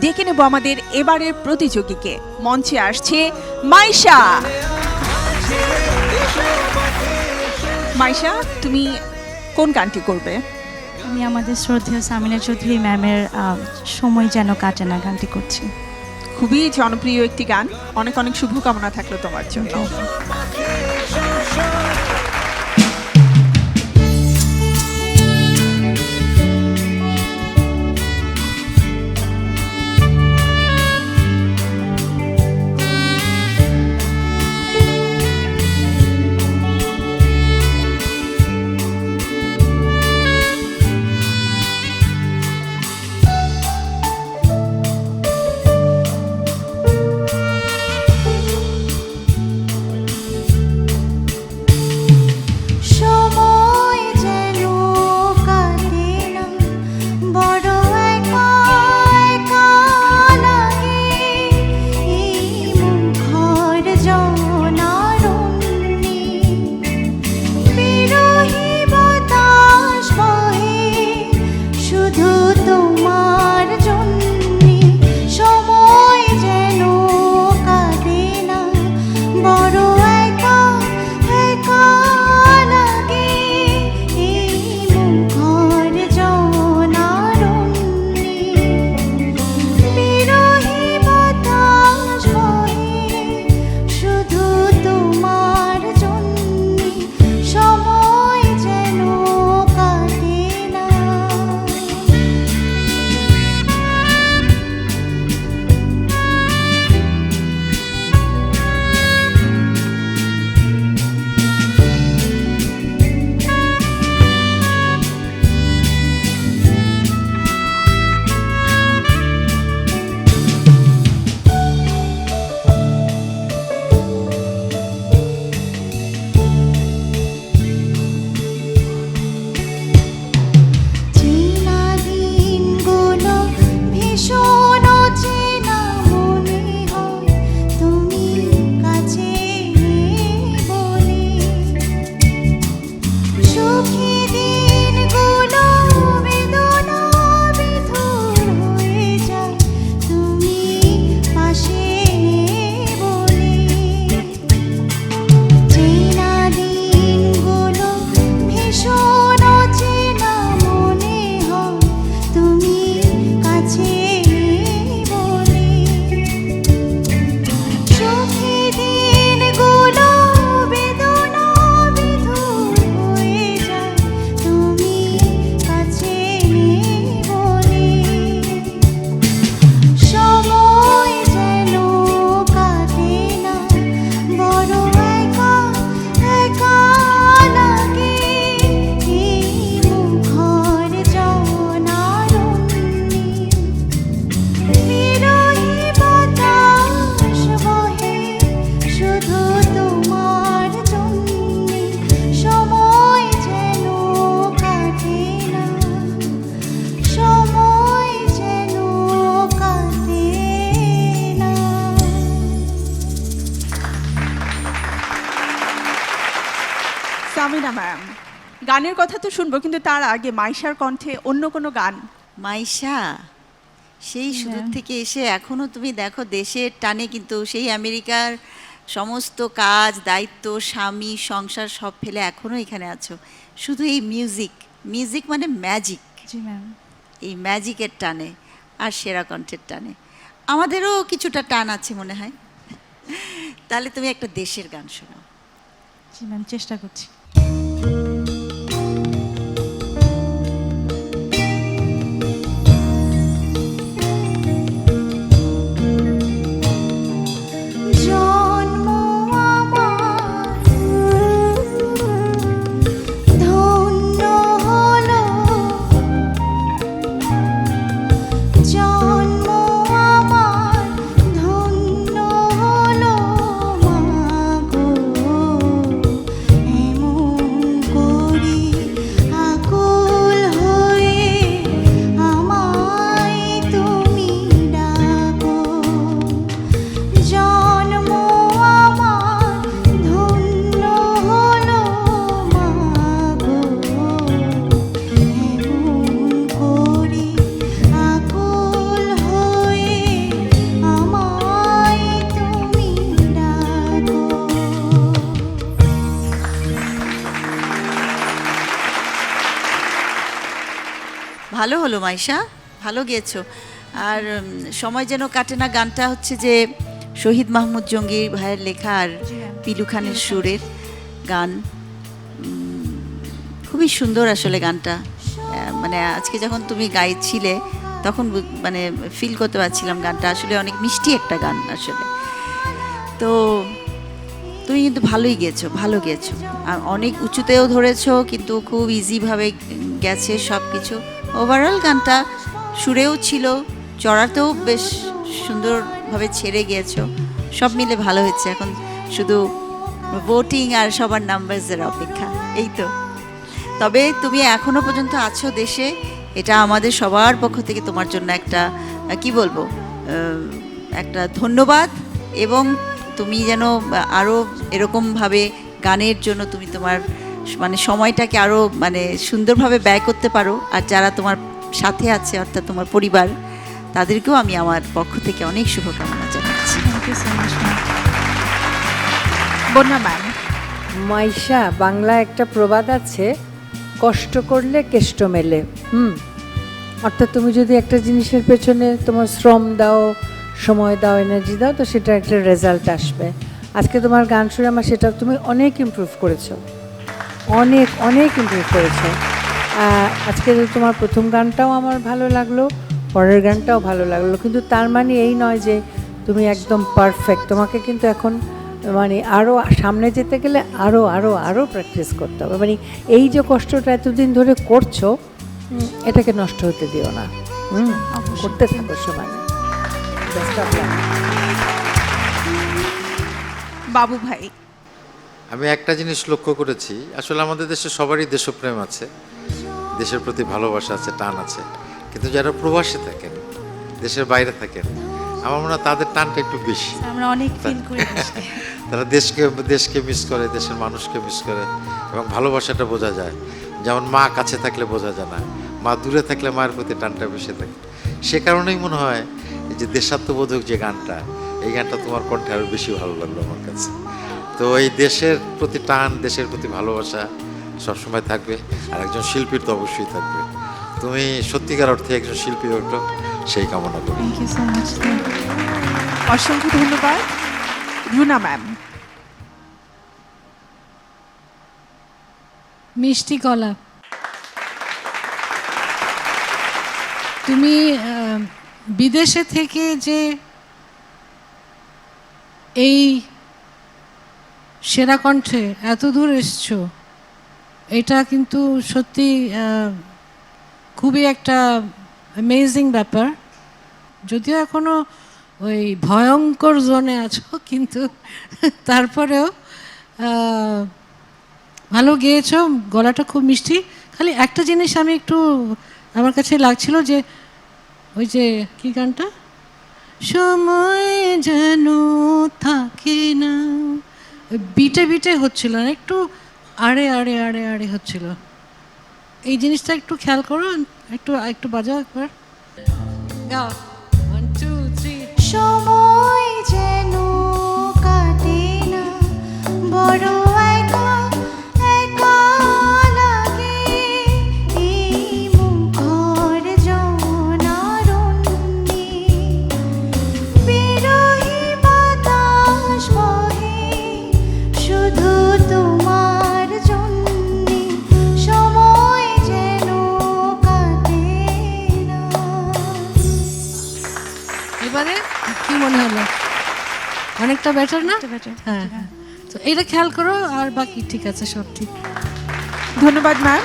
ডেকে নেব আমাদের এবারের প্রতিযোগীকে। মঞ্চে আসছে মাইশা। মাইশা, তুমি কোন গানটি করবে? আমি আমাদের শ্রদ্ধেয় সামিনা চৌধুরী ম্যামের সময় যেন কাটে না গানটি করছি। খুবই জনপ্রিয় একটি গান, অনেক অনেক শুভকামনা থাকলো তোমার জন্য। সামিনা ম্যাম, গানের কথা তো শুনবো, কিন্তু তার আগে মাইশার কণ্ঠে অন্য কোনো গান। মাইশা, সেই সুদূর থেকে এসে এখনো তুমি দেখো দেশের টানে কিন্তু সেই আমেরিকার সমস্ত কাজ, দায়িত্ব, স্বামী, সংসার সব ফেলে এখনো এখানে আছো শুধু এই মিউজিক। মিউজিক মানে ম্যাজিক। জি ম্যাম। এই ম্যাজিকের টানে আর সেরা কণ্ঠের টানে আমাদেরও কিছুটা টান আছে মনে হয়। তাহলে তুমি একটা দেশের গান শোনাও। জি ম্যাম, চেষ্টা করছি। এমন ভালো হলো মাইশা, ভালো গেয়েছো। আর সময় যেন কাটে না গানটা হচ্ছে যে শহীদ মাহমুদ জঙ্গির ভাইয়ের লেখা আর জি, ম্যাম। পিলু খানের সুরের গান। খুবই সুন্দর আসলে গানটা। মানে আজকে যখন তুমি গাইছিলে তখন মানে ফিল করতে পারছিলাম গানটা আসলে অনেক মিষ্টি একটা গান আসলে। তো তুমি কিন্তু ভালোই গেছো, ভালো গেছো। আর অনেক উঁচুতেও ধরেছো, কিন্তু খুব ইজিভাবে গেছে সব কিছু। ওভারঅল গানটা সুরেও ছিল, চড়াতেও বেশ সুন্দরভাবে ছেড়ে গিয়েছো। সব মিলে ভালো হয়েছে। এখন শুধু ভোটিং আর সবার নাম্বারসের অপেক্ষা, এই তো। তবে তুমি এখনো পর্যন্ত আছো দেশে, এটা আমাদের সবার পক্ষ থেকে তোমার জন্য একটা কি বলবো, একটা ধন্যবাদ। এবং তুমি যেন আরও এরকমভাবে গানের জন্য তুমি তোমার মানে সময়টাকে আরও মানে সুন্দরভাবে ব্যয় করতে পারো। আর যারা তোমার সাথে আছে অর্থাৎ তোমার পরিবার, তাদেরকেও আমি আমার পক্ষ থেকে অনেক শুভকামনা জানাচ্ছি। Thank you so much ma'am. Bonna ma'am, Maisha, Bangla একটা প্রবাদ আছে, কষ্ট করলে কেষ্ট মেলে। অর্থাৎ তুমি যদি একটা জিনিসের পেছনে তোমার শ্রম দাও, সময় দাও, এনার্জি দাও, তো সেটা একটা রেজাল্ট আসবে। আজকে তোমার গান শুনে আমার সেটা তুমি অনেক ইমপ্রুভ করেছো, অনেক অনেক ইমপ্রুভ করেছো। আজকে তোমার প্রথম গানটাও আমার ভালো লাগলো, পরের গানটাও ভালো লাগলো, কিন্তু তার মানে এই নয় যে তুমি একদম পারফেক্ট। তোমাকে কিন্তু এখন মানে আরও সামনে যেতে গেলে আরও আরও আরও প্র্যাকটিস করতে হবে। মানে এই যে কষ্টটা এতদিন ধরে করছো, এটাকে নষ্ট হতে দিও না। করতে থাকো সময়। Best of luck. বাবু ভাই, আমি একটা জিনিস লক্ষ্য করেছি, আসলে আমাদের দেশে সবারই দেশপ্রেম আছে, দেশের প্রতি ভালোবাসা আছে, টান আছে। কিন্তু যারা প্রবাসে থাকেন, দেশের বাইরে থাকেন, আমার মনে হয় তাদের টানটা একটু বেশি। আমরা অনেক ফিল করি দেশকে। তারা দেশকে মিস করে, দেশের মানুষকে মিস করে, এবং ভালোবাসাটা বোঝা যায়। যেমন মা কাছে থাকলে বোঝা যায় না, মা দূরে থাকলে মায়ের প্রতি টানটা বেশি থাকে। সে কারণেই মনে হয় এই যে দেশাত্মবোধক যে গানটা, এই গানটা তোমার কণ্ঠে আরও বেশি ভালো লাগলো আমার কাছে। তো এই দেশের প্রতি টান, দেশের প্রতি ভালোবাসা সবসময় থাকবে, আর একজন শিল্পীর তো অবশ্যই থাকবে। তুমি সত্যিকার অর্থে একজন শিল্পী ওঠো, সেই কামনা করি। Thank you so much. অসংখ্য ধন্যবাদ। রুনা ম্যাম, মিষ্টি কলা, তুমি বিদেশে থেকে যে এই সেরা কণ্ঠে এত দূর এসছো, এটা কিন্তু সত্যি খুবই একটা অ্যামেজিং ব্যাপার। যদিও এখনো ওই ভয়ঙ্কর জোনে আছো, কিন্তু তারপরেও ভালো গেয়েছো, গলাটা খুব মিষ্টি। খালি একটা জিনিস আমি একটু আমার কাছে লাগছিল যে ওই যে কি গানটা, সময় যেন থাকে না, বিটে বিটে হচ্ছিল না, একটু আড়ে আড়ে আড়ে আড়ে হচ্ছিল। এই জিনিসটা একটু খেয়াল করো, একটু একটু বাজাও একবার, গাও 1 2 3। সময় যেন কাটে না, বড় একা একা লাগে এই মুখর জনারণ্যে। বিরহী বাতাস বহে শুধু তোমার জন্যে, সময় যেন কাটে না। এবারে কি মনে হলো? অনেকটা বেটার না? better, হ্যাঁ হ্যাঁ। তো এইটা খেয়াল করো, আর বাকি ঠিক আছে, সব ঠিক। ধন্যবাদ ম্যাম।